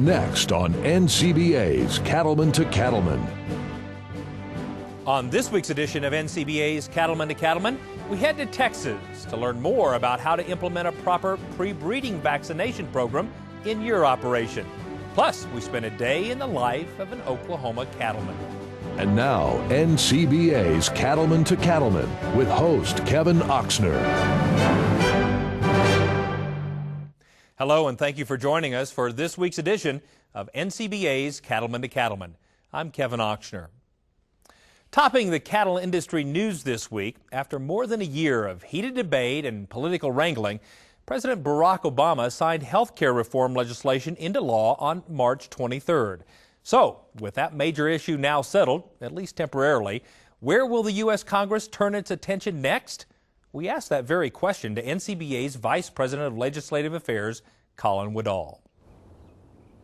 Next on NCBA's Cattleman to Cattleman. On this week's edition of NCBA's Cattleman to Cattleman, we head to Texas to learn more about how to implement a proper pre-breeding vaccination program in your operation. Plus, we spend a day in the life of an Oklahoma cattleman. And now, NCBA's Cattleman to Cattleman with host Kevin Oxner. Hello, and thank you for joining us for this week's edition of NCBA's Cattleman to Cattleman. I'm Kevin Oxner. Topping the cattle industry news this week, after more than a year of heated debate and political wrangling, President Barack Obama signed health care reform legislation into law on March 23rd. So, with that major issue now settled, at least temporarily, where will the U.S. Congress turn its attention next? We asked that very question to NCBA's Vice President of Legislative Affairs, Colin Woodall.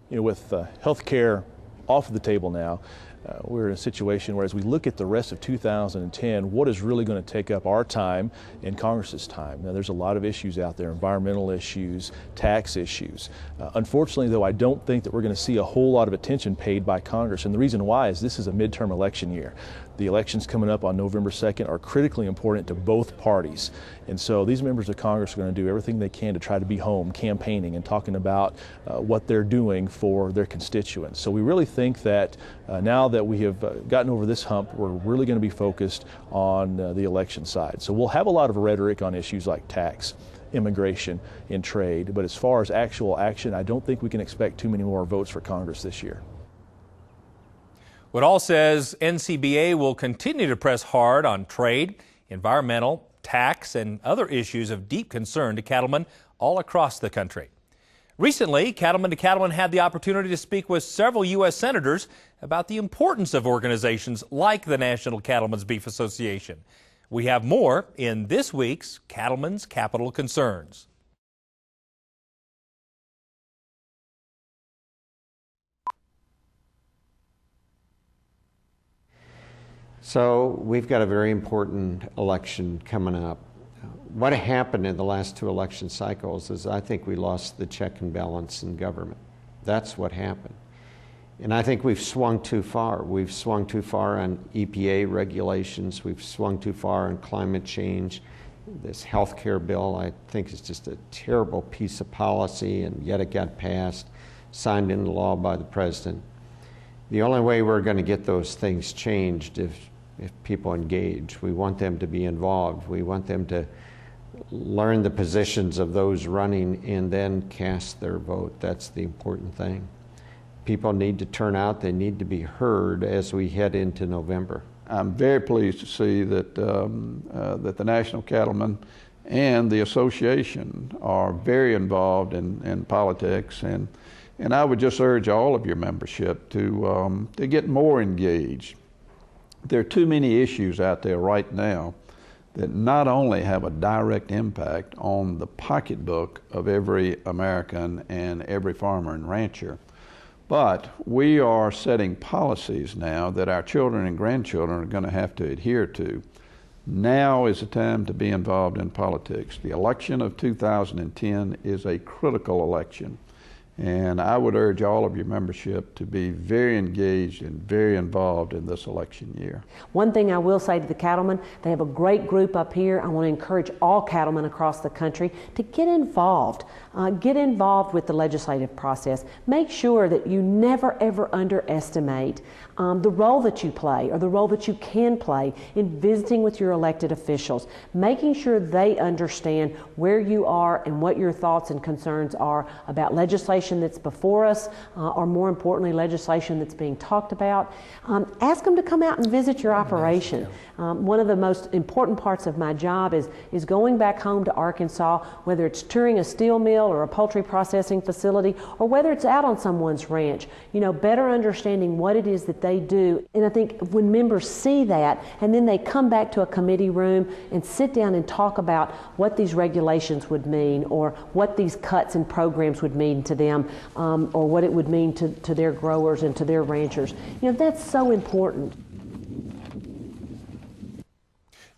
With health care off the table now, we're in a situation where as we look at the rest of 2010, what is really going to take up our time and Congress's time? Now, there's a lot of issues out there, environmental issues, tax issues. Unfortunately, though, I don't think that we're going to see a whole lot of attention paid by Congress. And the reason why is this is a midterm election year. The elections coming up on November 2nd are critically important to both parties. And so these members of Congress are going to do everything they can to try to be home campaigning and talking about what they're doing for their constituents. So we really think that now that we have gotten over this hump, we're really going to be focused on the election side. So we'll have a lot of rhetoric on issues like tax, immigration, and trade. But as far as actual action, I don't think we can expect too many more votes for Congress this year. Woodall says NCBA will continue to press hard on trade, environmental, tax, and other issues of deep concern to cattlemen all across the country. Recently, Cattleman to Cattleman had the opportunity to speak with several U.S. senators about the importance of organizations like the National Cattlemen's Beef Association. We have more in this week's Cattlemen's Capital Concerns. So we've got a very important election coming up. What happened in the last two election cycles is I think we lost the check and balance in government. That's what happened. And I think we've swung too far. We've swung too far on EPA regulations. We've swung too far on climate change. This health care bill, I think, is just a terrible piece of policy, and yet it got passed, signed into law by the president. The only way we're going to get those things changed if people engage. We want them to be involved. We want them to learn the positions of those running and then cast their vote. That's the important thing. People need to turn out. They need to be heard as we head into November. I'm very pleased to see that that the National Cattlemen and the association are very involved in politics, and I would just urge all of your membership to get more engaged. There are too many issues out there right now that not only have a direct impact on the pocketbook of every American and every farmer and rancher, but we are setting policies now that our children and grandchildren are going to have to adhere to. Now is the time to be involved in politics. The election of 2010 is a critical election. And I would urge all of your membership to be very engaged and very involved in this election year. One thing I will say to the cattlemen, they have a great group up here. I want to encourage all cattlemen across the country to get involved. Get involved with the legislative process. Make sure that you never ever underestimate the role that you play or the role that you can play in visiting with your elected officials, making sure they understand where you are and what your thoughts and concerns are about legislation that's before us, or more importantly, legislation that's being talked about. Ask them to come out and visit your operation. One of the most important parts of my job is going back home to Arkansas, whether it's touring a steel mill or a poultry processing facility, or whether it's out on someone's ranch. Better understanding what it is that they do. And I think when members see that, and then they come back to a committee room and sit down and talk about what these regulations would mean, or what these cuts and programs would mean to them, or what it would mean to their growers and to their ranchers. That's so important.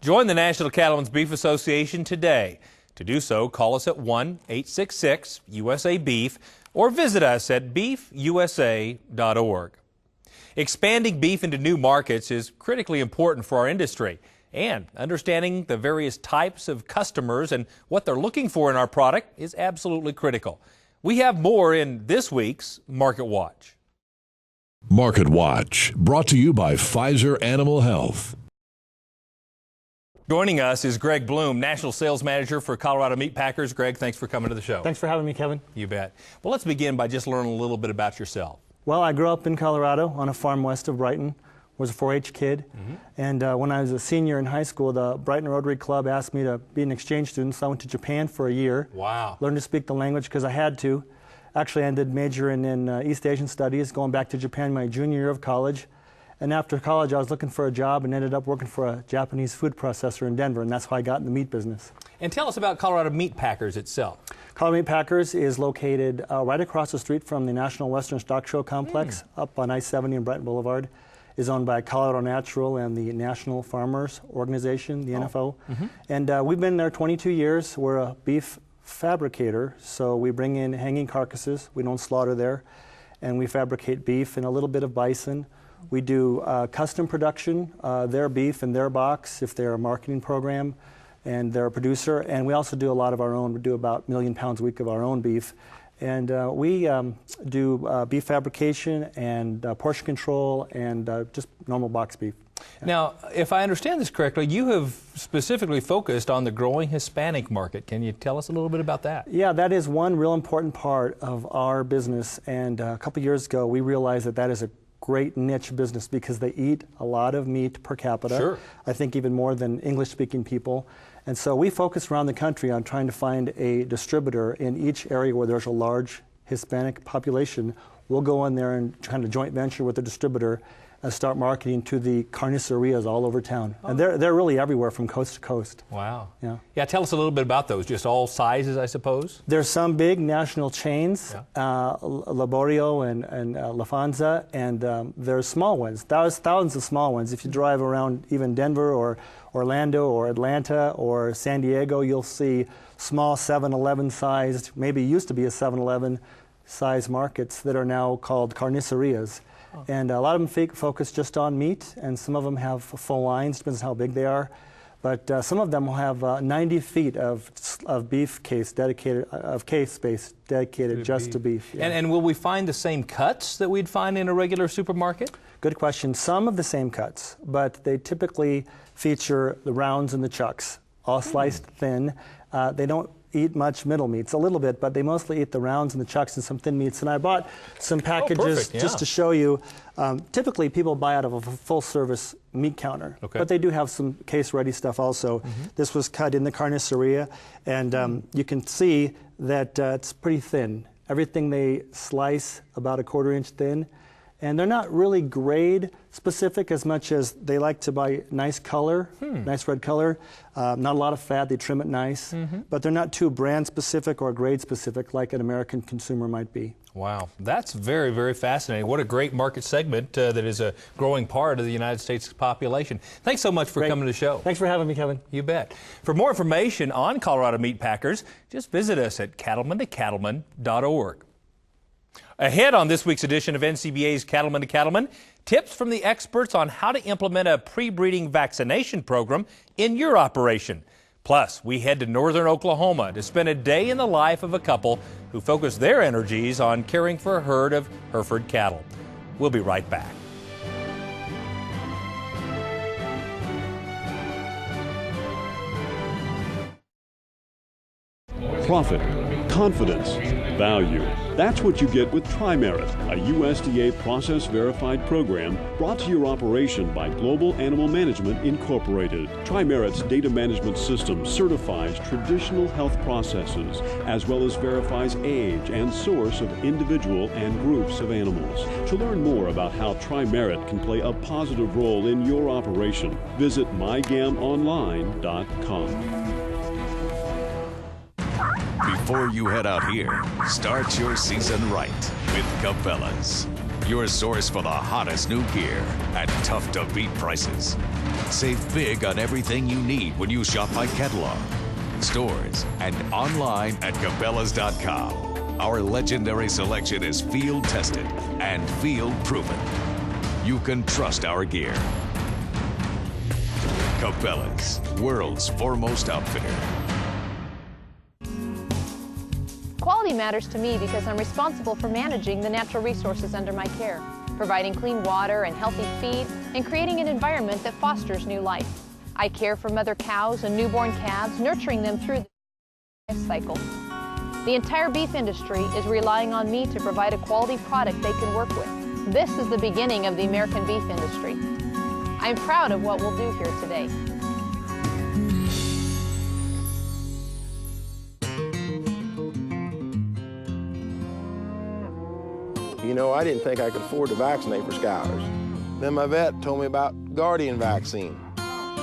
Join the National Cattlemen's Beef Association today. To do so, call us at 1-866-USA-BEEF or visit us at beefusa.org. Expanding beef into new markets is critically important for our industry, and understanding the various types of customers and what they're looking for in our product is absolutely critical. We have more in this week's Market Watch. Market Watch, brought to you by Pfizer Animal Health. Joining us is Greg Bloom, National Sales Manager for Colorado Meat Packers. Greg, thanks for coming to the show. Thanks for having me, Kevin. You bet. Well, let's begin by just learning a little bit about yourself. Well, I grew up in Colorado on a farm west of Brighton. Was a 4-H kid. And when I was a senior in high school, the Brighton Rotary Club asked me to be an exchange student, so I went to Japan for a year. Wow. Learned to speak the language because I had to. Actually, I ended majoring in East Asian Studies, going back to Japan my junior year of college. And after college, I was looking for a job and ended up working for a Japanese food processor in Denver, and that's how I got in the meat business. And tell us about Colorado Meat Packers itself. Colorado Meat Packers is located right across the street from the National Western Stock Show Complex, up on I-70 and Brighton Boulevard. Is owned by Colorado Natural and the National Farmers Organization, the NFO. And we've been there 22 years. We're a beef fabricator, so we bring in hanging carcasses. We don't slaughter there. And we fabricate beef and a little bit of bison. We do custom production, their beef in their box if they're a marketing program and they're a producer. And we also do a lot of our own. We do about 1 million pounds a week of our own beef. And we do beef fabrication and portion control and just normal box beef. Now, if I understand this correctly, you have specifically focused on the growing Hispanic market. Can you tell us a little bit about that? Yeah, that is one real important part of our business. And a couple years ago, we realized that that is a great niche business because they eat a lot of meat per capita. Sure. I think even more than English-speaking people. And so we focus around the country on trying to find a distributor in each area where there's a large Hispanic population. We'll go in there and kind of joint venture with the distributor and start marketing to the carnicerias all over town. And they're really everywhere from coast to coast. Wow. Yeah. Yeah, tell us a little bit about those, just all sizes, I suppose. There's some big national chains, Laborio and Lafanza, and there's small ones. There's thousands of small ones. If you drive around even Denver or Orlando or Atlanta or San Diego, you'll see small 7-Eleven sized, maybe used to be a 7-Eleven size markets that are now called carnicerias. And a lot of them focus just on meat, and some of them have full lines, depends on how big they are. But some of them will have 90 feet of beef case dedicated, of case space dedicated just to beef. Yeah. And will we find the same cuts that we'd find in a regular supermarket? Good question. Some of the same cuts, but they typically feature the rounds and the chucks, all sliced thin. They don't eat much middle meats, a little bit, but they mostly eat the rounds and the chucks and some thin meats. And I bought some packages just to show you. Typically, people buy out of a full-service meat counter, but they do have some case-ready stuff also. This was cut in the carniceria, and you can see that it's pretty thin. Everything they slice about 1/4 inch thin. And they're not really grade specific as much as they like to buy nice color, nice red color, not a lot of fat, they trim it nice, but they're not too brand specific or grade specific like an American consumer might be. Wow, that's very, very fascinating. What a great market segment that is a growing part of the United States population. Thanks so much for coming to the show. Thanks for having me, Kevin. You bet. For more information on Colorado Meat Packers, just visit us at cattlemantocattleman.org. Ahead on this week's edition of NCBA's Cattleman to Cattleman, tips from the experts on how to implement a pre-breeding vaccination program in your operation. Plus, we head to northern Oklahoma to spend a day in the life of a couple who focus their energies on caring for a herd of Hereford cattle. We'll be right back. Profit, confidence, value. That's what you get with Tri-Merit, a USDA process-verified program brought to your operation by Global Animal Management Incorporated. Tri-Merit's data management system certifies traditional health processes as well as verifies age and source of individual and groups of animals. To learn more about how Tri-Merit can play a positive role in your operation, visit mygamonline.com. Before you head out here, start your season right with Cabela's, your source for the hottest new gear at tough to beat prices. Save big on everything you need when you shop by catalog, stores, and online at Cabela's.com. Our legendary selection is field tested and field proven. You can trust our gear. Cabela's, world's foremost outfitter. Quality matters to me because I'm responsible for managing the natural resources under my care, providing clean water and healthy feed, and creating an environment that fosters new life. I care for mother cows and newborn calves, nurturing them through the life cycle. The entire beef industry is relying on me to provide a quality product they can work with. This is the beginning of the American beef industry. I'm proud of what we'll do here today. You know, I didn't think I could afford to vaccinate for scours. Then my vet told me about Guardian vaccine.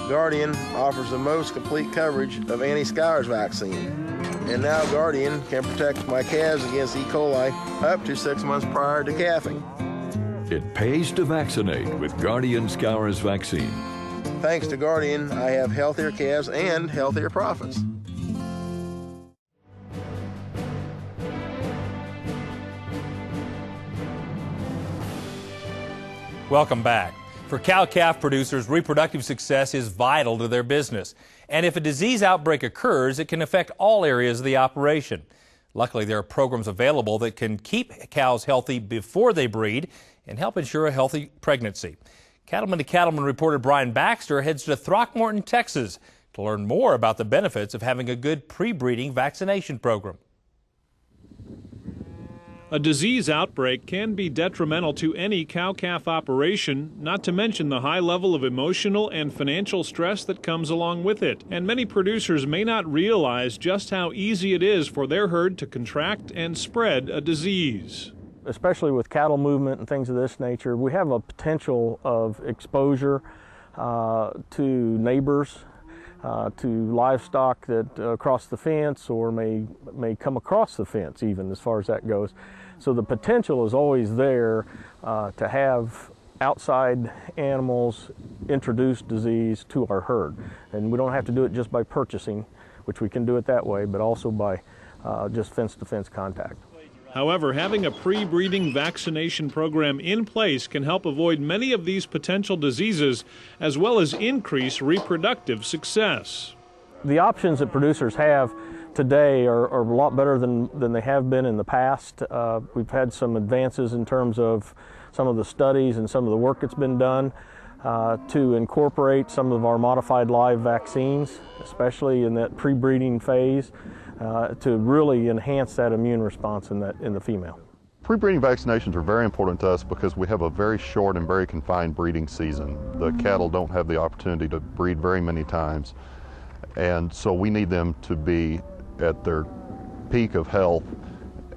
Guardian offers the most complete coverage of anti-scours vaccine. And now Guardian can protect my calves against E. coli up to 6 months prior to calving. It pays to vaccinate with Guardian Scours vaccine. Thanks to Guardian, I have healthier calves and healthier profits. Welcome back. For cow-calf producers, reproductive success is vital to their business. And if a disease outbreak occurs, it can affect all areas of the operation. Luckily, there are programs available that can keep cows healthy before they breed and help ensure a healthy pregnancy. Cattleman to Cattleman reporter Brian Baxter heads to Throckmorton, Texas to learn more about the benefits of having a good pre-breeding vaccination program. A disease outbreak can be detrimental to any cow-calf operation, not to mention the high level of emotional and financial stress that comes along with it. And many producers may not realize just how easy it is for their herd to contract and spread a disease. Especially with cattle movement and things of this nature, we have a potential of exposure to neighbors, to livestock that cross the fence or may come across the fence even, as far as that goes. So the potential is always there to have outside animals introduce disease to our herd. And we don't have to do it just by purchasing, which we can do it that way, but also by just fence-to-fence contact. However, having a pre-breeding vaccination program in place can help avoid many of these potential diseases, as well as increase reproductive success. The options that producers have today are a lot better than they have been in the past. We've had some advances in terms of some of the studies and some of the work that's been done to incorporate some of our modified live vaccines, especially in that pre-breeding phase, to really enhance that immune response in the female. Pre-breeding vaccinations are very important to us because we have a very short and very confined breeding season. The cattle don't have the opportunity to breed very many times, and so we need them to be at their peak of health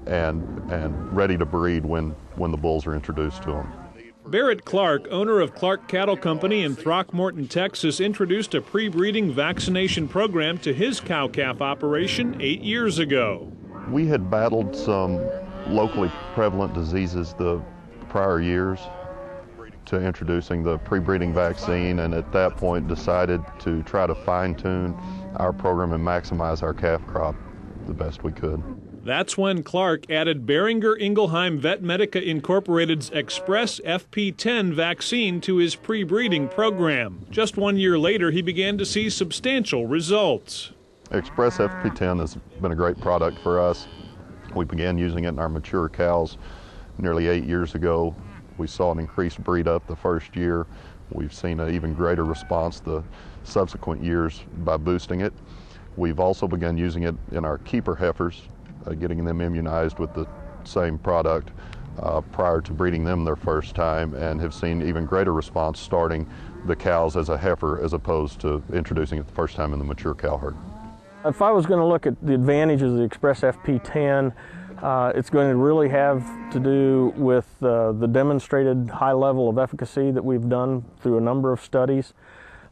and ready to breed when the bulls are introduced to them. Barrett Clark, owner of Clark Cattle Company in Throckmorton, Texas, introduced a pre-breeding vaccination program to his cow-calf operation 8 years ago. We had battled some locally prevalent diseases the prior years to introducing the pre-breeding vaccine, and at that point decided to try to fine-tune our program and maximize our calf crop the best we could. That's when Clark added Boehringer Ingelheim Vetmedica Incorporated's Express FP10 vaccine to his pre-breeding program. Just 1 year later, he began to see substantial results. Express FP10 has been a great product for us. We began using it in our mature cows nearly 8 years ago. We saw an increased breed up the first year. We've seen an even greater response the subsequent years by boosting it. We've also begun using it in our keeper heifers, getting them immunized with the same product prior to breeding them their first time, and have seen even greater response starting the cows as a heifer as opposed to introducing it the first time in the mature cow herd. If I was going to look at the advantages of the Express FP10, it's going to really have to do with the demonstrated high level of efficacy that we've done through a number of studies.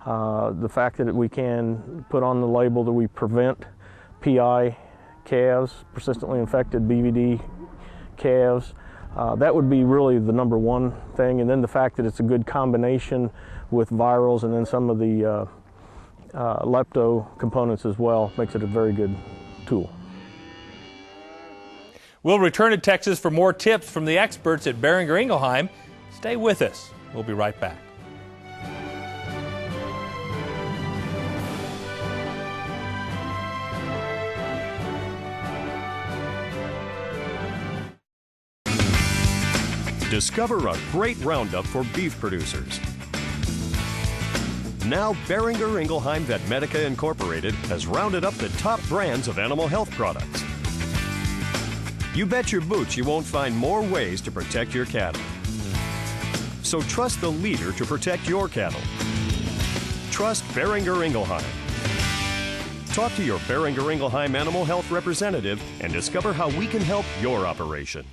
The fact that we can put on the label that we prevent PI calves, persistently infected BVD calves. That would be really the number one thing. And then the fact that it's a good combination with virals and then some of the lepto components as well makes it a very good tool. We'll return to Texas for more tips from the experts at Boehringer Ingelheim. Stay with us. We'll be right back. Discover a great roundup for beef producers. Now, Boehringer Ingelheim Vetmedica Incorporated has rounded up the top brands of animal health products. You bet your boots you won't find more ways to protect your cattle. So trust the leader to protect your cattle. Trust Boehringer Ingelheim. Talk to your Boehringer Ingelheim animal health representative and discover how we can help your operation.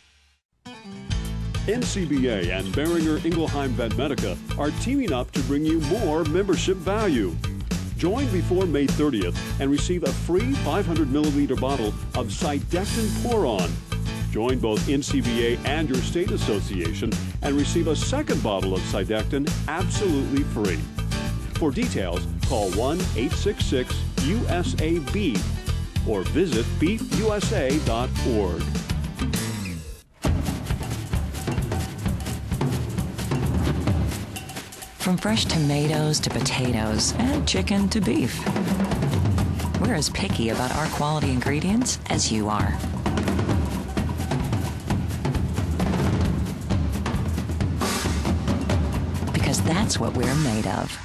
NCBA and Boehringer Ingelheim Vetmedica are teaming up to bring you more membership value. Join before May 30th and receive a free 500 milliliter bottle of Cydectin Pour-On. Join both NCBA and your state association and receive a second bottle of Cydectin absolutely free. For details, call 1-866-USA-BEEF or visit beefusa.org. From fresh tomatoes to potatoes and chicken to beef, we're as picky about our quality ingredients as you are. Because that's what we're made of.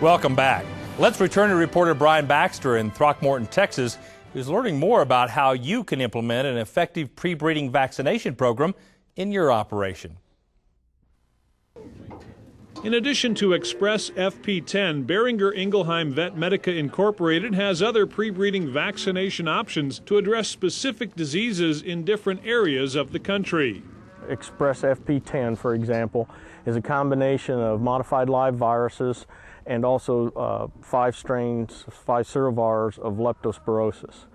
Welcome back. Let's return to reporter Brian Baxter in Throckmorton, Texas, who's learning more about how you can implement an effective pre-breeding vaccination program in your operation. In addition to Express FP10, Boehringer Ingelheim Vetmedica Incorporated has other pre-breeding vaccination options to address specific diseases in different areas of the country. Express FP10, for example, is a combination of modified live viruses and also 5 serovars of leptospirosis.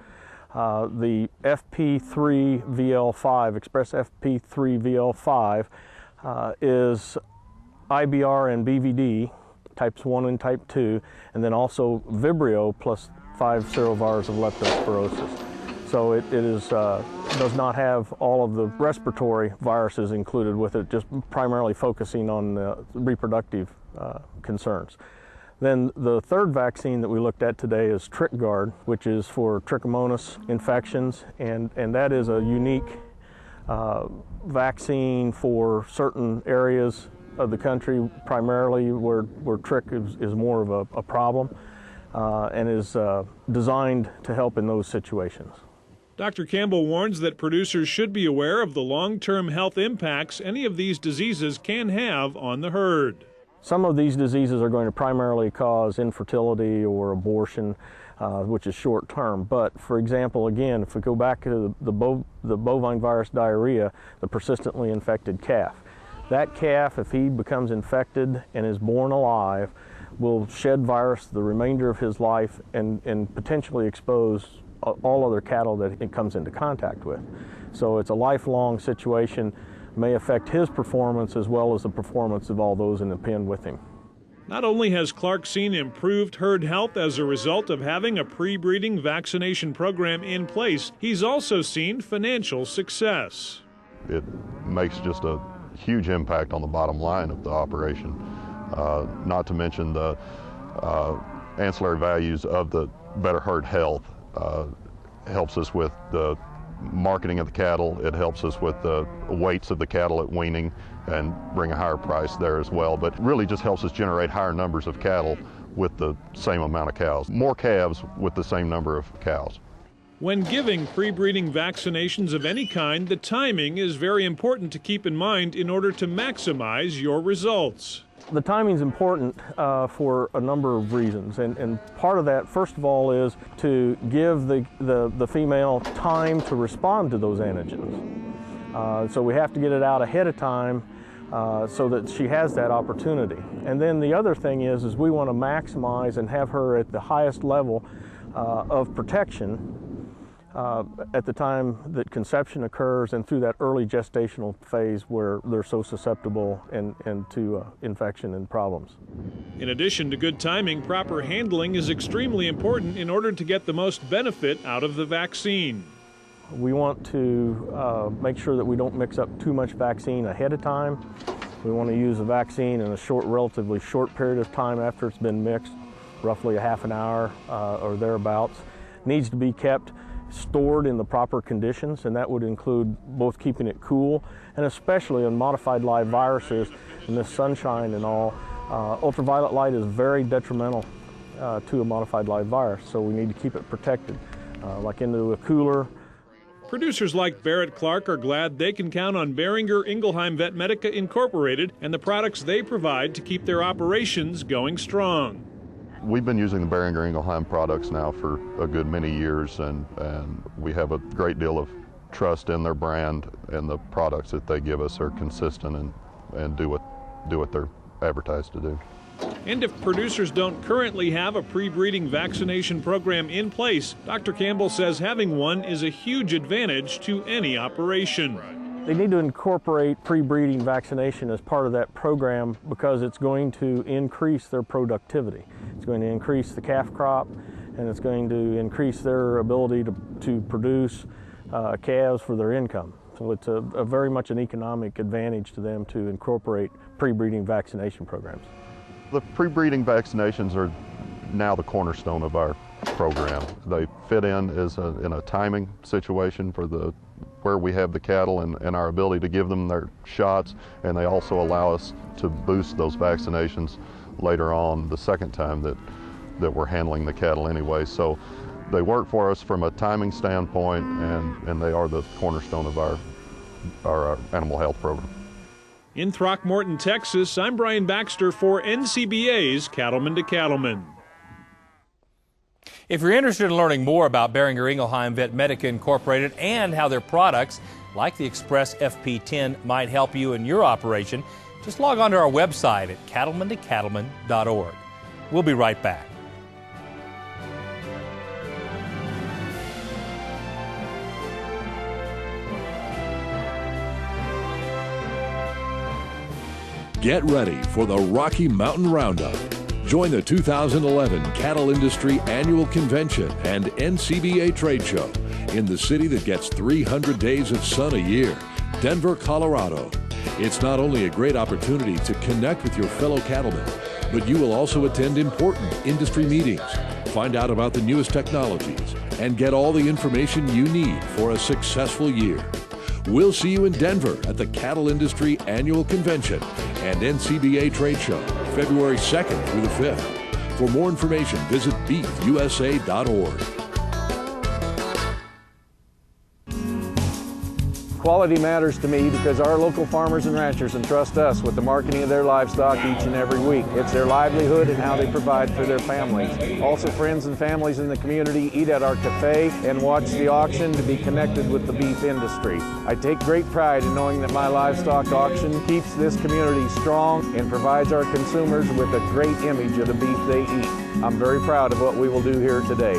The FP3VL5, Express FP3VL5, is IBR and BVD, types 1 and type 2, and then also Vibrio plus 5 serovars of leptospirosis. So it does not have all of the respiratory viruses included with it, just primarily focusing on reproductive concerns. Then the third vaccine that we looked at today is TrichGuard, which is for trichomonas infections, and that is a unique vaccine for certain areas of the country, primarily where trich is more of a problem, and is designed to help in those situations. Dr. Campbell warns that producers should be aware of the long-term health impacts any of these diseases can have on the herd. Some of these diseases are going to primarily cause infertility or abortion, which is short term. But for example, again, if we go back to the bovine virus diarrhea, the persistently infected calf. That calf, if he becomes infected and is born alive, will shed virus the remainder of his life and potentially expose all other cattle that it comes into contact with. So it's a lifelong situation, may affect his performance as well as the performance of all those in the pen with him. Not only has Clark seen improved herd health as a result of having a pre-breeding vaccination program in place, he's also seen financial success. It makes just a huge impact on the bottom line of the operation, not to mention the ancillary values of the better herd health. Helps us with the marketing of the cattle. It helps us with the weights of the cattle at weaning and bring a higher price there as well. But really just helps us generate higher numbers of cattle with the same amount of cows. More calves with the same number of cows. When giving pre-breeding vaccinations of any kind, the timing is very important to keep in mind in order to maximize your results. The timing is important for a number of reasons, and part of that, first of all, is to give the female time to respond to those antigens. So we have to get it out ahead of time so that she has that opportunity. And then the other thing is we want to maximize and have her at the highest level of protection at the time that conception occurs and through that early gestational phase where they're so susceptible and to infection and problems. In addition to good timing, proper handling is extremely important in order to get the most benefit out of the vaccine. We want to make sure that we don't mix up too much vaccine ahead of time. We want to use the vaccine in a relatively short period of time after it's been mixed, roughly a half an hour or thereabouts. It needs to be kept stored in the proper conditions, and that would include both keeping it cool and especially on modified live viruses in the sunshine and all. Ultraviolet light is very detrimental to a modified live virus, so we need to keep it protected, like into a cooler. Producers like Barrett Clark are glad they can count on Boehringer Ingelheim Vetmedica Incorporated and the products they provide to keep their operations going strong. We've been using the Boehringer Ingelheim products now for a good many years, and we have a great deal of trust in their brand, and the products that they give us are consistent and do what they're advertised to do. And if producers don't currently have a pre-breeding vaccination program in place, Dr. Campbell says having one is a huge advantage to any operation. They need to incorporate pre-breeding vaccination as part of that program because it's going to increase their productivity. It's going to increase the calf crop, and it's going to increase their ability to produce calves for their income. So it's a very much an economic advantage to them to incorporate pre-breeding vaccination programs. The pre-breeding vaccinations are now the cornerstone of our program. They fit in a timing situation for where we have the cattle and our ability to give them their shots, and they also allow us to boost those vaccinations later on the second time that we're handling the cattle anyway. So they work for us from a timing standpoint, and they are the cornerstone of our animal health program. In Throckmorton, Texas, I'm Brian Baxter for NCBA's Cattleman to Cattleman. If you're interested in learning more about Boehringer Ingelheim Vetmedica Incorporated and how their products, like the Express FP10, might help you in your operation, just log on to our website at cattlemantocattleman.org. We'll be right back. Get ready for the Rocky Mountain Roundup. Join the 2011 Cattle Industry Annual Convention and NCBA Trade Show in the city that gets 300 days of sun a year, Denver, Colorado. It's not only a great opportunity to connect with your fellow cattlemen, but you will also attend important industry meetings, find out about the newest technologies, and get all the information you need for a successful year. We'll see you in Denver at the Cattle Industry Annual Convention and NCBA Trade Show, February 2nd through the 5th. For more information, visit beefusa.org. Quality matters to me because our local farmers and ranchers entrust us with the marketing of their livestock each and every week. It's their livelihood and how they provide for their families. Also, friends and families in the community eat at our cafe and watch the auction to be connected with the beef industry. I take great pride in knowing that my livestock auction keeps this community strong and provides our consumers with a great image of the beef they eat. I'm very proud of what we will do here today.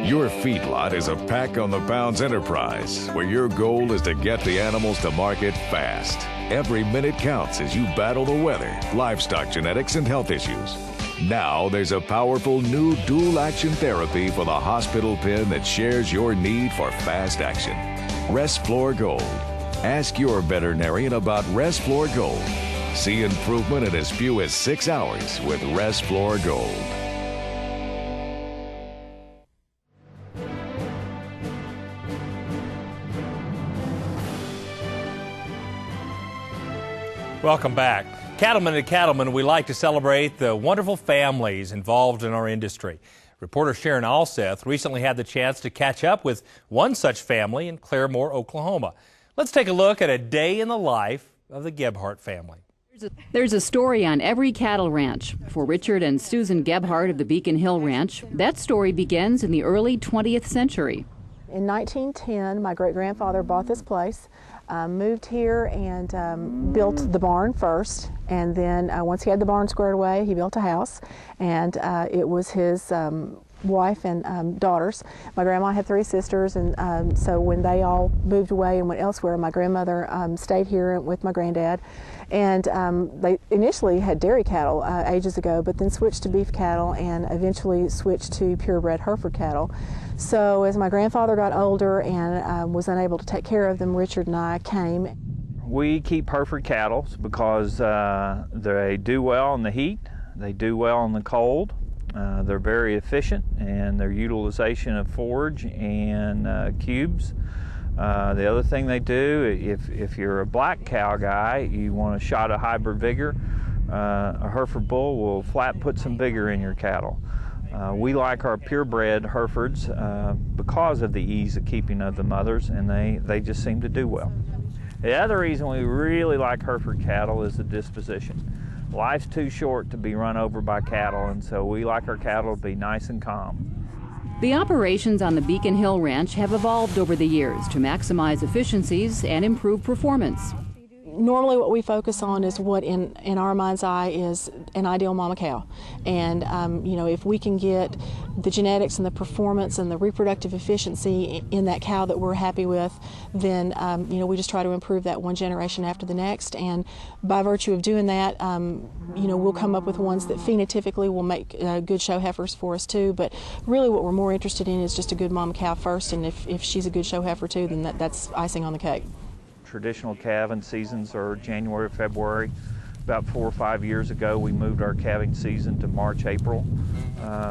Your feedlot is a pack-on-the-pounds enterprise where your goal is to get the animals to market fast. Every minute counts as you battle the weather, livestock genetics, and health issues. Now there's a powerful new dual-action therapy for the hospital pen that shares your need for fast action. Resflor Gold. Ask your veterinarian about Resflor Gold. See improvement in as few as 6 hours with Resflor Gold. Welcome back. Cattleman to Cattleman, we like to celebrate the wonderful families involved in our industry. Reporter Sharon Alseth recently had the chance to catch up with one such family in Claremore, Oklahoma. Let's take a look at a day in the life of the Gebhardt family. There's a story on every cattle ranch. For Richard and Susan Gebhardt of the Beacon Hill Ranch, that story begins in the early 20th century. In 1910, my great-grandfather bought this place. moved here and built the barn first, and then once he had the barn squared away, he built a house, and it was his wife and daughters. My grandma had 3 sisters, and so when they all moved away and went elsewhere, my grandmother stayed here with my granddad. And they initially had dairy cattle ages ago, but then switched to beef cattle and eventually switched to purebred Hereford cattle. So as my grandfather got older and was unable to take care of them, Richard and I came. We keep Hereford cattle because they do well in the heat, they do well in the cold. They're very efficient, and their utilization of forage and cubes. The other thing they do, if you're a black cow guy, you want a shot of hybrid vigor, a Hereford bull will flat put some vigor in your cattle. We like our purebred Herefords because of the ease of keeping of the mothers, and they just seem to do well. The other reason we really like Hereford cattle is the disposition. Life's too short to be run over by cattle, and so we like our cattle to be nice and calm. The operations on the Beacon Hill Ranch have evolved over the years to maximize efficiencies and improve performance. Normally what we focus on is what in our mind's eye is an ideal mama cow. And you know, if we can get the genetics and the performance and the reproductive efficiency in that cow that we're happy with, then you know, we just try to improve that one generation after the next. And by virtue of doing that, you know, we'll come up with ones that phenotypically will make good show heifers for us too. But really what we're more interested in is just a good mama cow first, and if she's a good show heifer too, then that's icing on the cake. Traditional calving seasons are January, February. About 4 or 5 years ago, we moved our calving season to March, April,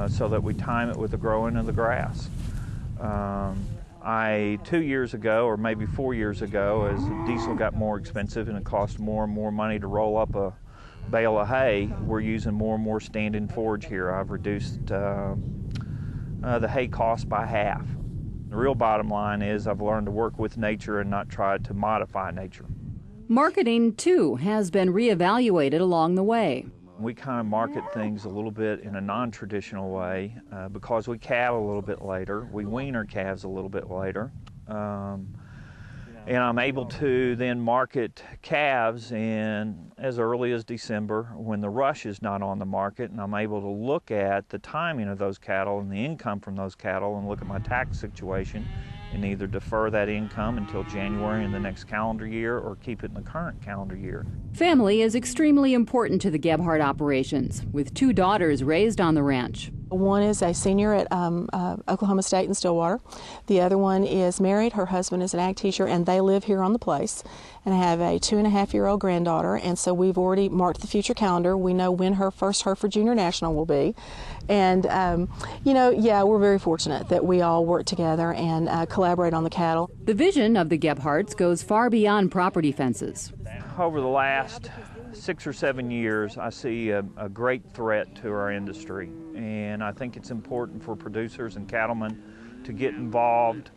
so that we time it with the growing of the grass. 2 years ago, or maybe 4 years ago, as diesel got more expensive and it cost more and more money to roll up a bale of hay, we're using more and more stand-in forage here. I've reduced the hay cost by half. The real bottom line is I've learned to work with nature and not try to modify nature. Marketing, too, has been reevaluated along the way. We kind of market things a little bit in a non-traditional way because we calve a little bit later. We wean our calves a little bit later. And I'm able to then market calves in as early as December when the rush is not on the market, and I'm able to look at the timing of those cattle and the income from those cattle and look at my tax situation and either defer that income until January in the next calendar year or keep it in the current calendar year. Family is extremely important to the Gebhardt operations, with 2 daughters raised on the ranch. One is a senior at Oklahoma State in Stillwater. The other one is married. Her husband is an ag teacher, and they live here on the place. And I have a 2.5-year-old granddaughter, and so we've already marked the future calendar. We know when her first Hereford Junior National will be. And, you know, yeah, we're very fortunate that we all work together and collaborate on the cattle. The vision of the Gebhardts goes far beyond property fences. Over the last 6 or 7 years, I see a great threat to our industry, and I think it's important for producers and cattlemen to get involved.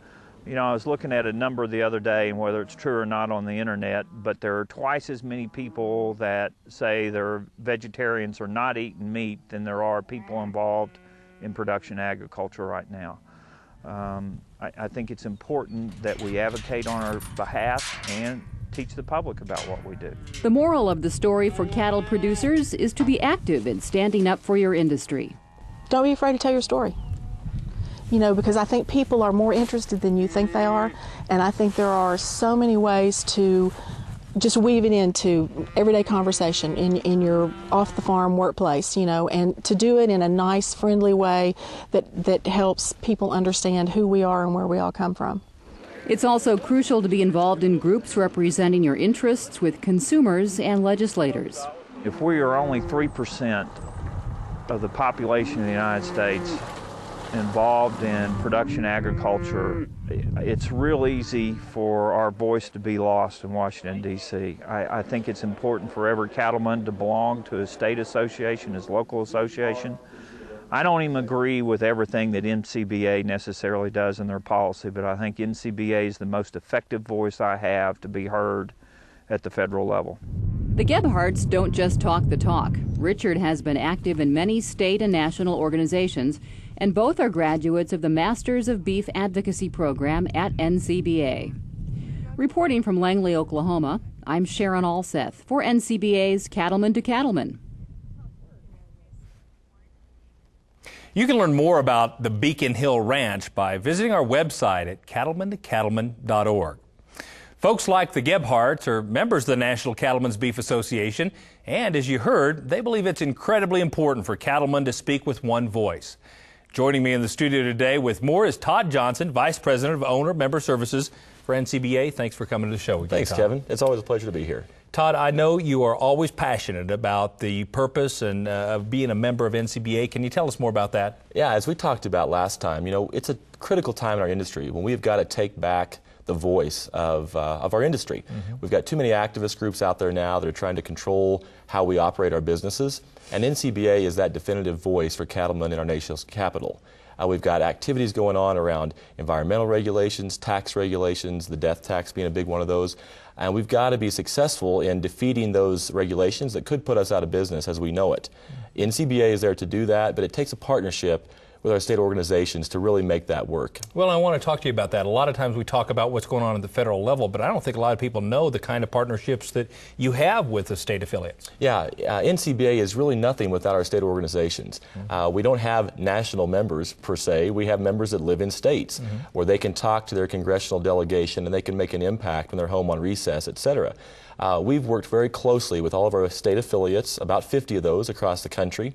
You know, I was looking at a number the other day, and whether it's true or not on the internet, but there are twice as many people that say they're vegetarians or not eating meat than there are people involved in production agriculture right now. I think it's important that we advocate on our behalf and teach the public about what we do. The moral of the story for cattle producers is to be active in standing up for your industry. Don't be afraid to tell your story. You know, because I think people are more interested than you think they are, and I think there are so many ways to just weave it into everyday conversation in your off-the-farm workplace, you know, and to do it in a nice, friendly way that helps people understand who we are and where we all come from. It's also crucial to be involved in groups representing your interests with consumers and legislators. If we are only 3% of the population of the United States involved in production agriculture, it's real easy for our voice to be lost in Washington, D.C. I think it's important for every cattleman to belong to a state association, his local association. I don't even agree with everything that NCBA necessarily does in their policy, but I think NCBA is the most effective voice I have to be heard at the federal level. The Gebhardts don't just talk the talk. Richard has been active in many state and national organizations, and both are graduates of the Masters of Beef Advocacy program at NCBA. Reporting from Langley, Oklahoma, I'm Sharon Alseth for NCBA's Cattleman to Cattleman. You can learn more about the Beacon Hill Ranch by visiting our website at cattlemantocattleman.org. Folks like the Gebhardts are members of the National Cattlemen's Beef Association, and as you heard, they believe it's incredibly important for cattlemen to speak with one voice. Joining me in the studio today with more is Todd Johnson, Vice President of Owner Member Services for NCBA. Thanks for coming to the show again, Thanks, Todd. Kevin. It's always a pleasure to be here. Todd, I know you are always passionate about the purpose and of being a member of NCBA. Can you tell us more about that? Yeah, as we talked about last time, it's a critical time in our industry when we've got to take back the voice of our industry. Mm-hmm. We've got too many activist groups out there now that are trying to control how we operate our businesses, and NCBA is that definitive voice for cattlemen in our nation's capital. We've got activities going on around environmental regulations, tax regulations, the death tax being a big one of those. And we've got to be successful in defeating those regulations that could put us out of business as we know it. NCBA is there to do that, but it takes a partnership with our state organizations to really make that work. Well, I want to talk to you about that. A lot of times we talk about what's going on at the federal level, but I don't think a lot of people know the kind of partnerships that you have with the state affiliates. Yeah, NCBA is really nothing without our state organizations. We don't have national members per se. We have members that live in states where they can talk to their congressional delegation and they can make an impact when they're home on recess, et cetera. We've worked very closely with all of our state affiliates, about 50 of those across the country,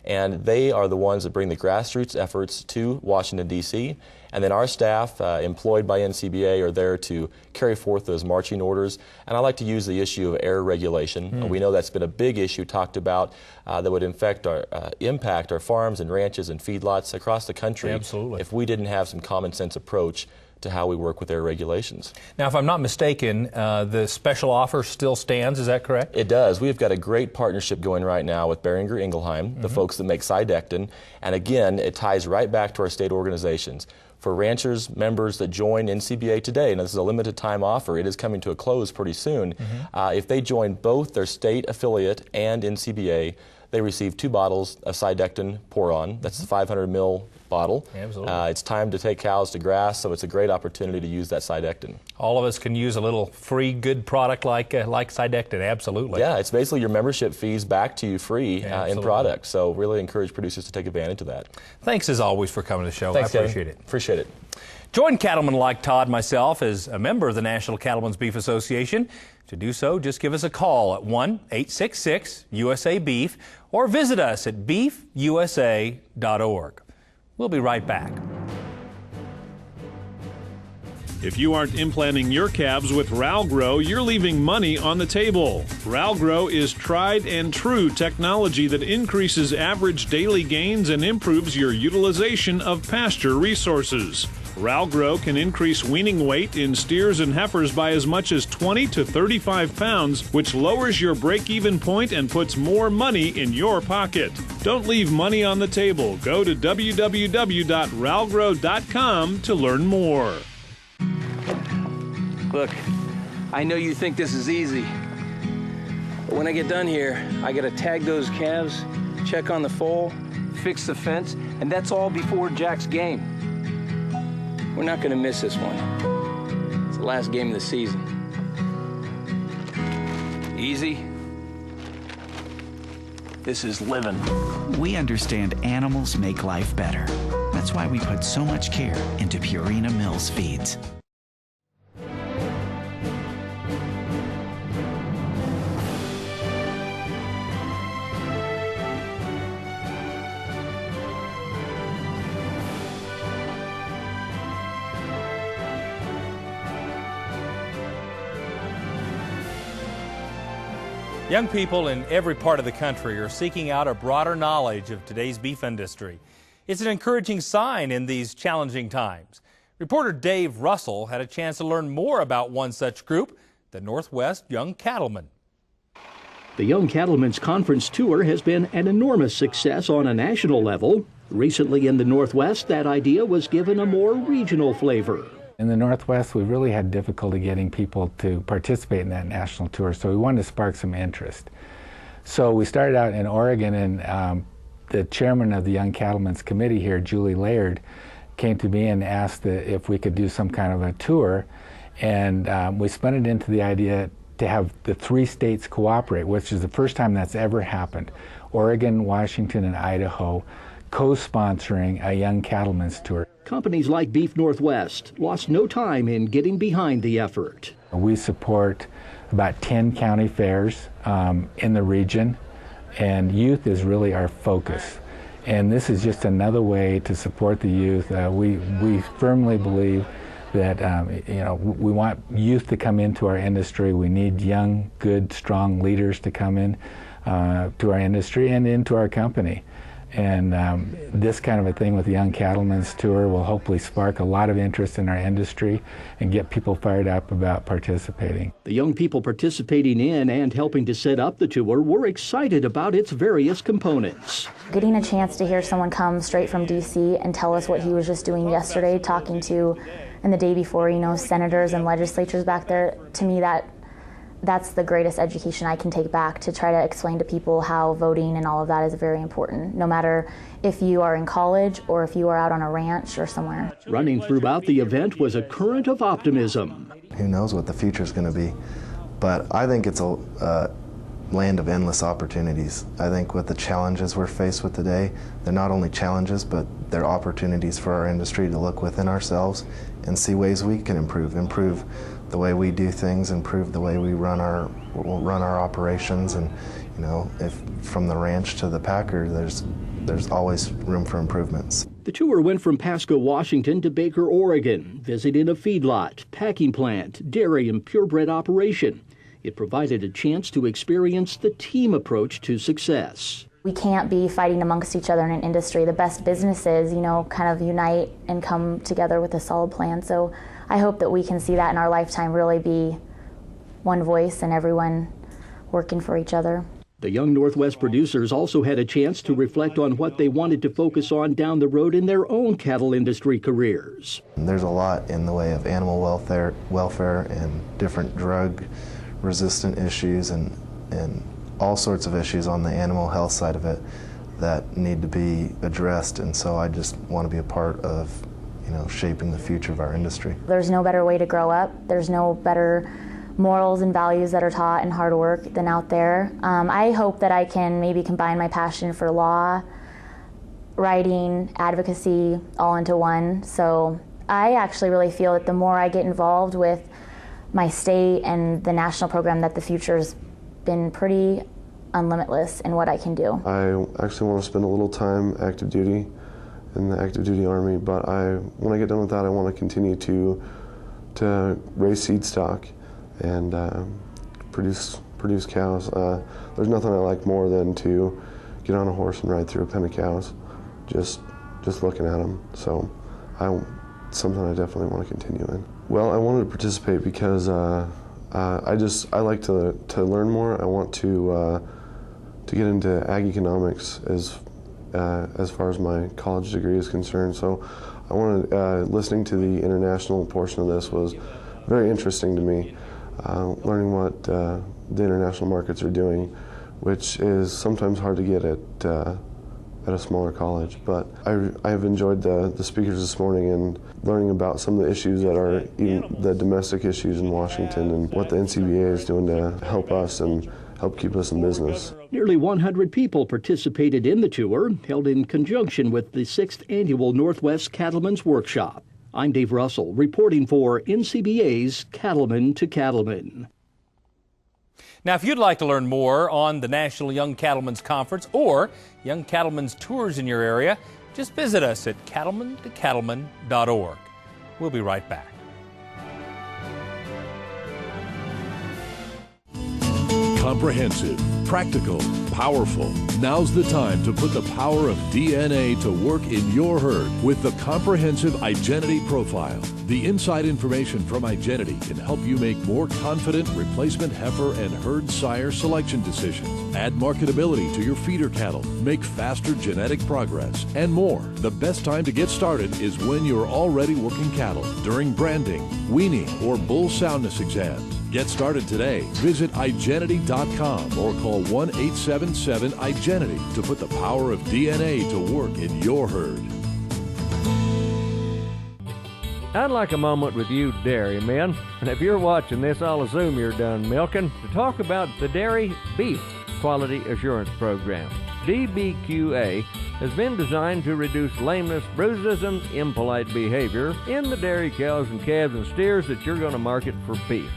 and they are the ones that bring the grassroots efforts to Washington, D.C., and then our staff employed by NCBA are there to carry forth those marching orders. And I like to use the issue of air regulation. We know that's been a big issue talked about that would impact our farms and ranches and feedlots across the country. Absolutely. If we didn't have some common sense approach to how we work with air regulations. Now, if I'm not mistaken, the special offer still stands, is that correct? It does. We've got a great partnership going right now with Boehringer Ingelheim, the folks that make Sidectin, and again, it ties right back to our state organizations. For ranchers, members that join NCBA today, and this is a limited time offer, it is coming to a close pretty soon, if they join both their state affiliate and NCBA, they receive 2 bottles of Sidectin Pour-On. That's the 500 ml bottle. Absolutely. It's time to take cows to grass, so it's a great opportunity to use that Sidectin. All of us can use a little free good product like Sidectin, absolutely. Yeah, it's basically your membership fees back to you free in product, so really encourage producers to take advantage of that. Thanks as always for coming to the show. Thanks, I appreciate it. Appreciate it. Join cattlemen like Todd, myself, as a member of the National Cattlemen's Beef Association. To do so, just give us a call at 1-866-USA-BEEF or visit us at beefusa.org. We'll be right back. If you aren't implanting your calves with Ralgrow, you're leaving money on the table. Ralgrow is tried and true technology that increases average daily gains and improves your utilization of pasture resources. Ralgrow can increase weaning weight in steers and heifers by as much as 20 to 35 pounds, which lowers your break-even point and puts more money in your pocket. Don't leave money on the table. Go to www.ralgrow.com to learn more. Look, I know you think this is easy, but when I get done here, I gotta tag those calves, check on the foal, fix the fence, and that's all before Jack's game. We're not gonna miss this one. It's the last game of the season. Easy? This is living. We understand animals make life better. That's why we put so much care into Purina Mills feeds. Young people in every part of the country are seeking out a broader knowledge of today's beef industry. It's an encouraging sign in these challenging times. Reporter Dave Russell had a chance to learn more about one such group, the Northwest Young Cattlemen. The Young Cattlemen's Conference Tour has been an enormous success on a national level. Recently in the Northwest, that idea was given a more regional flavor. In the Northwest, we really had difficulty getting people to participate in that national tour, so we wanted to spark some interest. So we started out in Oregon, and the chairman of the Young Cattlemen's Committee here, Julie Laird, came to me and asked if we could do some kind of a tour. And we spun it into the idea to have the 3 states cooperate, which is the first time that's ever happened. Oregon, Washington, and Idaho co-sponsoring a Young Cattlemen's Tour. Companies like Beef Northwest lost no time in getting behind the effort. We support about 10 county fairs in the region, and youth is really our focus. And this is just another way to support the youth. We firmly believe that we want youth to come into our industry. We need young, good, strong leaders to come in to our industry and into our company. And this kind of a thing with the Young Cattlemen's Tour will hopefully spark a lot of interest in our industry and get people fired up about participating. The young people participating in and helping to set up the tour were excited about its various components. Getting a chance to hear someone come straight from D.C. and tell us what he was just doing yesterday, talking to, and the day before, senators and legislatures back there, to me that's the greatest education I can take back, to try to explain to people how voting and all of that is very important, no matter if you are in college or if you are out on a ranch or somewhere. Running throughout the event was a current of optimism. Who knows what the future is going to be, but I think it's a land of endless opportunities. I think with the challenges we're faced with today, they're not only challenges, but they're opportunities for our industry to look within ourselves and see ways we can improve the way we do things, improve the way we run our operations, and if from the ranch to the packer, there's always room for improvements. The tour went from Pasco, Washington to Baker, Oregon, visiting a feedlot, packing plant, dairy, and purebred operation. It provided a chance to experience the team approach to success. We can't be fighting amongst each other in an industry. The best businesses, kind of unite and come together with a solid plan. So I hope that we can see that in our lifetime, really be one voice and everyone working for each other. The young Northwest producers also had a chance to reflect on what they wanted to focus on down the road in their own cattle industry careers. There's a lot in the way of animal welfare and different drug-resistant issues and all sorts of issues on the animal health side of it that need to be addressed, and so I just want to be a part of shaping the future of our industry. There's no better way to grow up. There's no better morals and values that are taught in hard work than out there. I hope that I can maybe combine my passion for law, writing, advocacy, all into one. So I actually really feel that the more I get involved with my state and the national program, that the future's been pretty unlimitless in what I can do. I actually want to spend a little time active duty in the active duty Army, but when I get done with that, I want to continue to raise seed stock and produce cows. There's nothing I like more than to get on a horse and ride through a pen of cows, just looking at them. So something I definitely want to continue in. Well, I wanted to participate because I like to learn more. I want to get into ag economics as far as my college degree is concerned. So I wanted, listening to the international portion of this was very interesting to me, learning what the international markets are doing, which is sometimes hard to get at a smaller college. But I have enjoyed the speakers this morning and learning about some of the issues that are even the domestic issues in Washington and what the NCBA is doing to help us and help keep us in business. Nearly 100 people participated in the tour, held in conjunction with the 6th Annual Northwest Cattlemen's Workshop. I'm Dave Russell, reporting for NCBA's Cattleman to Cattleman. Now, if you'd like to learn more on the National Young Cattlemen's Conference or Young Cattlemen's Tours in your area, just visit us at cattlemantocattleman.org. We'll be right back. Comprehensive, practical, powerful. Now's the time to put the power of DNA to work in your herd with the Comprehensive Identity Profile. The inside information from Identity can help you make more confident replacement heifer and herd sire selection decisions, add marketability to your feeder cattle, make faster genetic progress, and more. The best time to get started is when you're already working cattle, during branding, weaning, or bull soundness exams. Get started today. Visit iGenity.com or call 1-877-IGENITY to put the power of DNA to work in your herd. I'd like a moment with you dairymen, and if you're watching this, I'll assume you're done milking, to talk about the Dairy Beef Quality Assurance Program. DBQA has been designed to reduce lameness, bruises, and impolite behavior in the dairy cows and calves and steers that you're going to market for beef.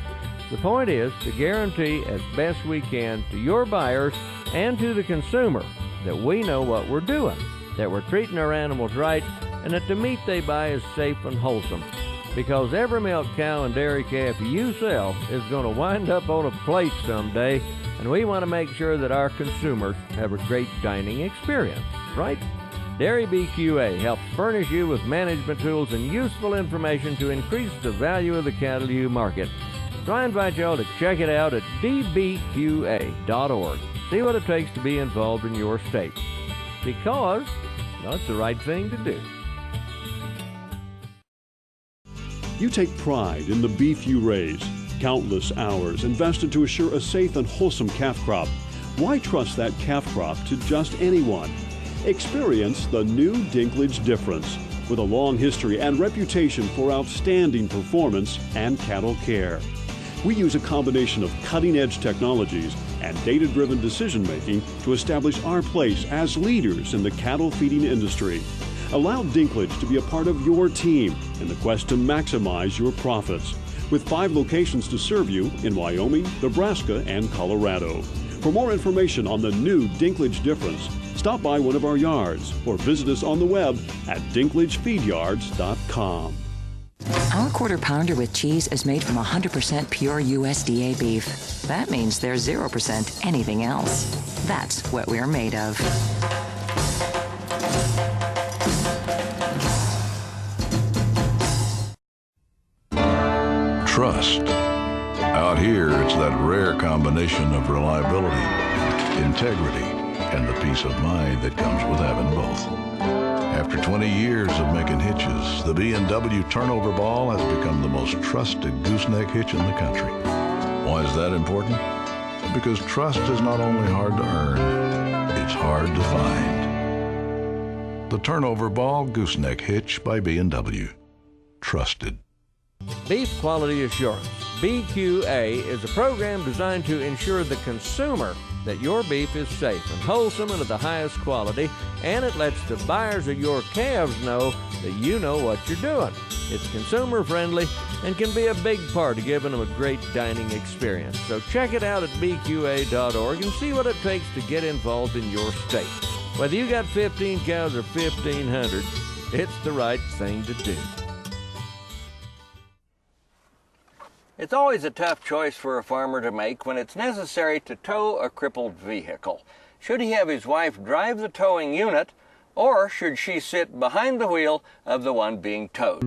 The point is to guarantee as best we can to your buyers and to the consumer that we know what we're doing, that we're treating our animals right, and that the meat they buy is safe and wholesome. Because every milk cow and dairy calf you sell is going to wind up on a plate someday, and we want to make sure that our consumers have a great dining experience, right? Dairy BQA helps furnish you with management tools and useful information to increase the value of the cattle you market. So I invite y'all to check it out at dbqa.org. See what it takes to be involved in your state. Because, well, it's the right thing to do. You take pride in the beef you raise. Countless hours invested to assure a safe and wholesome calf crop. Why trust that calf crop to just anyone? Experience the new Dinklage difference with a long history and reputation for outstanding performance and cattle care. We use a combination of cutting-edge technologies and data-driven decision-making to establish our place as leaders in the cattle feeding industry. Allow Dinklage to be a part of your team in the quest to maximize your profits. With 5 locations to serve you in Wyoming, Nebraska, and Colorado. For more information on the new Dinklage difference, stop by one of our yards or visit us on the web at dinklagefeedyards.com. Our quarter pounder with cheese is made from 100% pure USDA beef. That means there's 0% anything else. That's what we're made of. Trust. Out here, it's that rare combination of reliability, integrity, and the peace of mind that comes with having both. After 20 years of making hitches, the B&W Turnover Ball has become the most trusted gooseneck hitch in the country. Why is that important? Because trust is not only hard to earn, it's hard to find. The Turnover Ball Gooseneck Hitch by B&W. Trusted. Beef Quality Assurance, BQA, is a program designed to ensure the consumer that your beef is safe and wholesome and of the highest quality, and it lets the buyers of your calves know that you know what you're doing. It's consumer friendly and can be a big part of giving them a great dining experience. So check it out at bqa.org and see what it takes to get involved in your state. Whether you got 15 cows or 1,500, it's the right thing to do. It's always a tough choice for a farmer to make when it's necessary to tow a crippled vehicle. Should he have his wife drive the towing unit, or should she sit behind the wheel of the one being towed?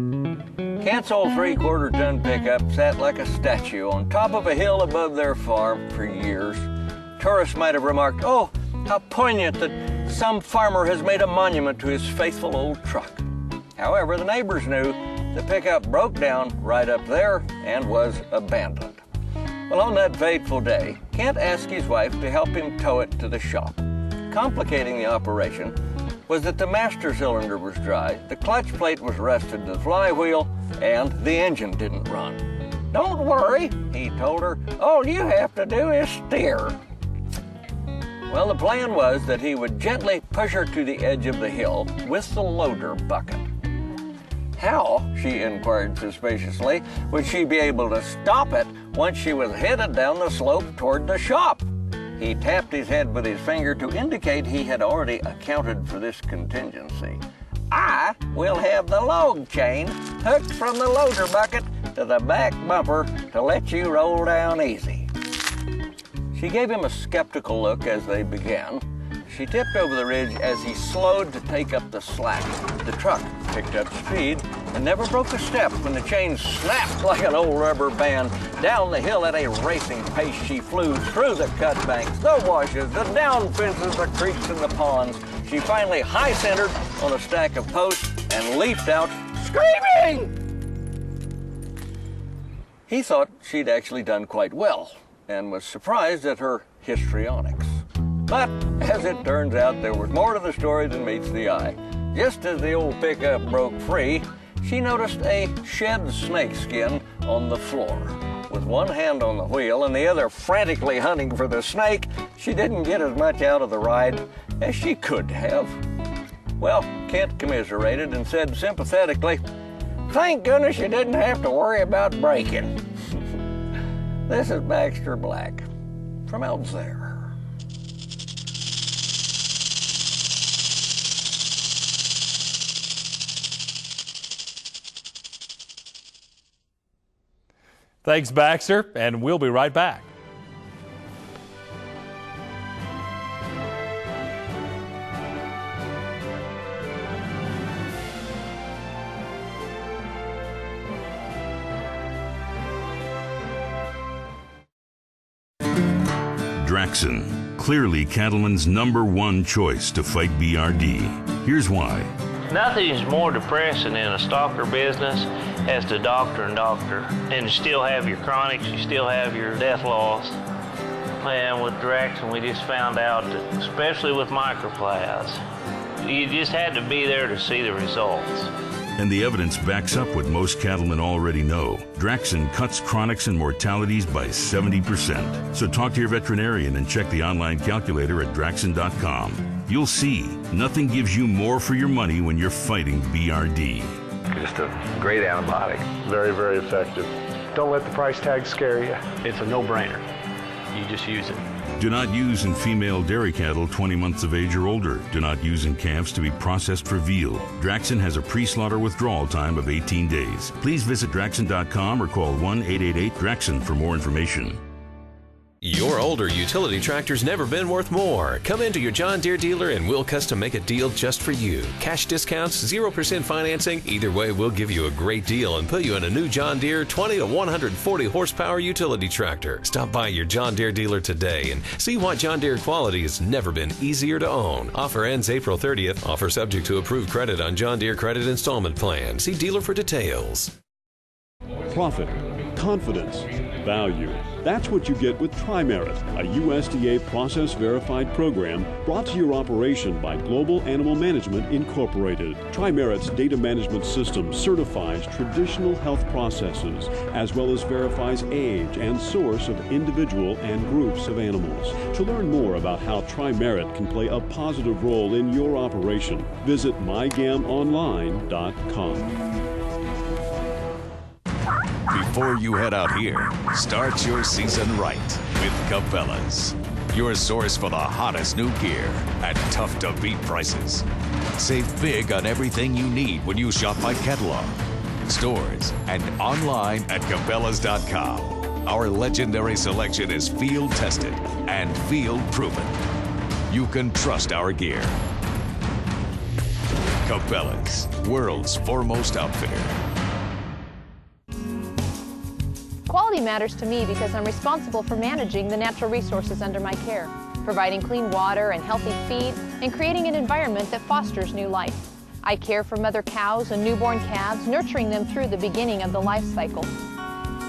Kent's old 3/4 ton pickup sat like a statue on top of a hill above their farm for years. Tourists might have remarked, "Oh, how poignant that some farmer has made a monument to his faithful old truck." However, the neighbors knew the pickup broke down right up there and was abandoned. Well, on that fateful day, Kent asked his wife to help him tow it to the shop. Complicating the operation was that the master cylinder was dry, the clutch plate was rusted to the flywheel, and the engine didn't run. "Don't worry," he told her, "all you have to do is steer." Well, the plan was that he would gently push her to the edge of the hill with the loader bucket. How, she inquired suspiciously, would she be able to stop it once she was headed down the slope toward the shop? He tapped his head with his finger to indicate he had already accounted for this contingency. "I will have the log chain hooked from the loader bucket to the back bumper to let you roll down easy." She gave him a skeptical look as they began. She tipped over the ridge as he slowed to take up the slack. The truck picked up speed and never broke a step when the chain snapped like an old rubber band. Down the hill at a racing pace she flew, through the cut banks, the washes, the down fences, the creeks, and the ponds. She finally high-centered on a stack of posts and leaped out, screaming! He thought she'd actually done quite well and was surprised at her histrionics. But, as it turns out, there was more to the story than meets the eye. Just as the old pickup broke free, she noticed a shed snakeskin on the floor. With one hand on the wheel and the other frantically hunting for the snake, she didn't get as much out of the ride as she could have. Well, Kent commiserated and said sympathetically, "Thank goodness you didn't have to worry about braking." This is Baxter Black from Elmsare. Thanks, Baxter, and we'll be right back. Draxxin, clearly cattlemen's #1 choice to fight BRD. Here's why. Nothing is more depressing in a stalker business as the doctor and doctor. And you still have your chronics, you still have your death loss. And with Draxxin, we just found out that, especially with microplasts, you just had to be there to see the results. And the evidence backs up what most cattlemen already know. Draxxin cuts chronics and mortalities by 70%. So talk to your veterinarian and check the online calculator at Draxxin.com. You'll see, nothing gives you more for your money when you're fighting BRD. Just a great antibiotic. Very, very effective. Don't let the price tag scare you. It's a no-brainer. You just use it. Do not use in female dairy cattle 20 months of age or older. Do not use in calves to be processed for veal. Draxxin has a pre-slaughter withdrawal time of 18 days. Please visit Draxxin.com or call 1-888-DRAXXIN for more information. Your older utility tractor's never been worth more. Come into your John Deere dealer and we'll custom make a deal just for you. Cash discounts, 0% financing. Either way, we'll give you a great deal and put you in a new John Deere 20 to 140 horsepower utility tractor. Stop by your John Deere dealer today and see why John Deere quality has never been easier to own. Offer ends April 30th. Offer subject to approved credit on John Deere credit installment plan. See dealer for details. Profit, confidence, value. That's what you get with Tri-Merit, a USDA process-verified program brought to your operation by Global Animal Management Incorporated. Tri-Merit's data management system certifies traditional health processes as well as verifies age and source of individual and groups of animals. To learn more about how Tri-Merit can play a positive role in your operation, visit mygamonline.com. Before you head out here, start your season right with Cabela's, your source for the hottest new gear at tough-to-beat prices. Save big on everything you need when you shop by catalog, stores, and online at Cabela's.com. Our legendary selection is field-tested and field-proven. You can trust our gear. Cabela's, world's foremost outfitter. Quality matters to me because I'm responsible for managing the natural resources under my care, providing clean water and healthy feed, and creating an environment that fosters new life. I care for mother cows and newborn calves, nurturing them through the beginning of the life cycle.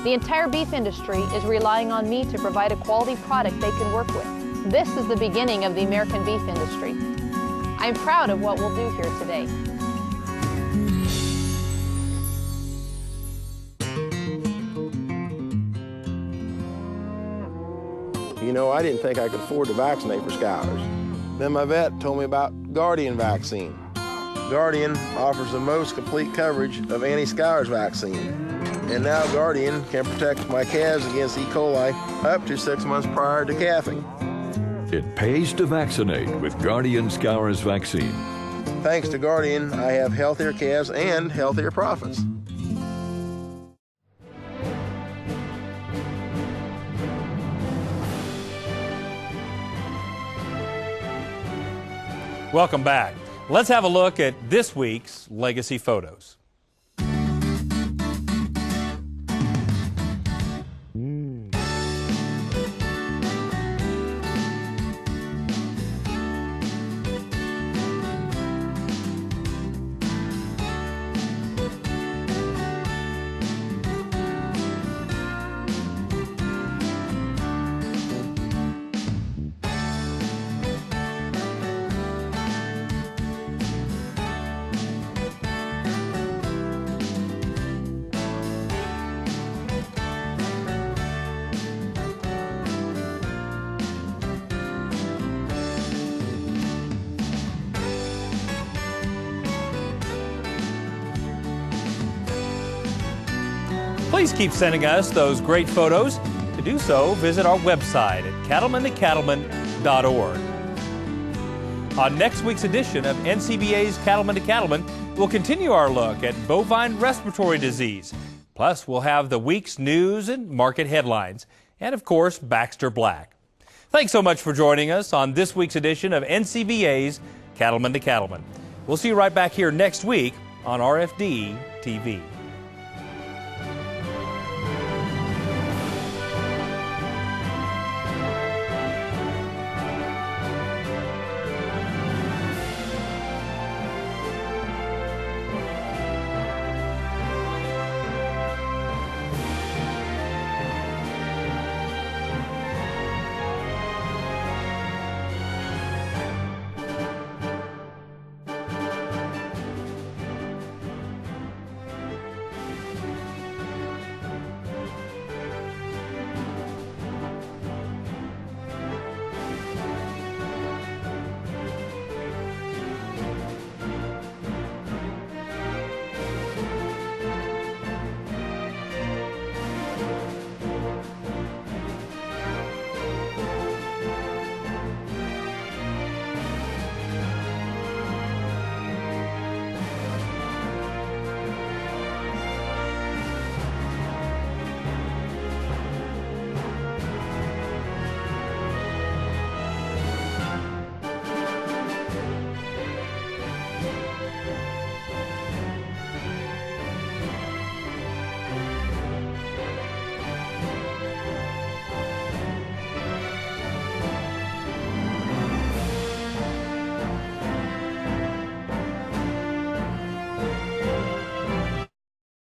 The entire beef industry is relying on me to provide a quality product they can work with. This is the beginning of the American beef industry. I am proud of what we'll do here today. You know, I didn't think I could afford to vaccinate for scours. Then my vet told me about Guardian vaccine. Guardian offers the most complete coverage of anti-scours vaccine. And now Guardian can protect my calves against E. coli up to 6 months prior to calving. It pays to vaccinate with Guardian Scours vaccine. Thanks to Guardian, I have healthier calves and healthier profits. Welcome back. Let's have a look at this week's Legacy Photos. Please keep sending us those great photos. To do so, visit our website at cattlemantocattleman.org. On next week's edition of NCBA's Cattleman to Cattleman, we'll continue our look at bovine respiratory disease. Plus, we'll have the week's news and market headlines. And, of course, Baxter Black. Thanks so much for joining us on this week's edition of NCBA's Cattleman to Cattleman. We'll see you right back here next week on RFD TV.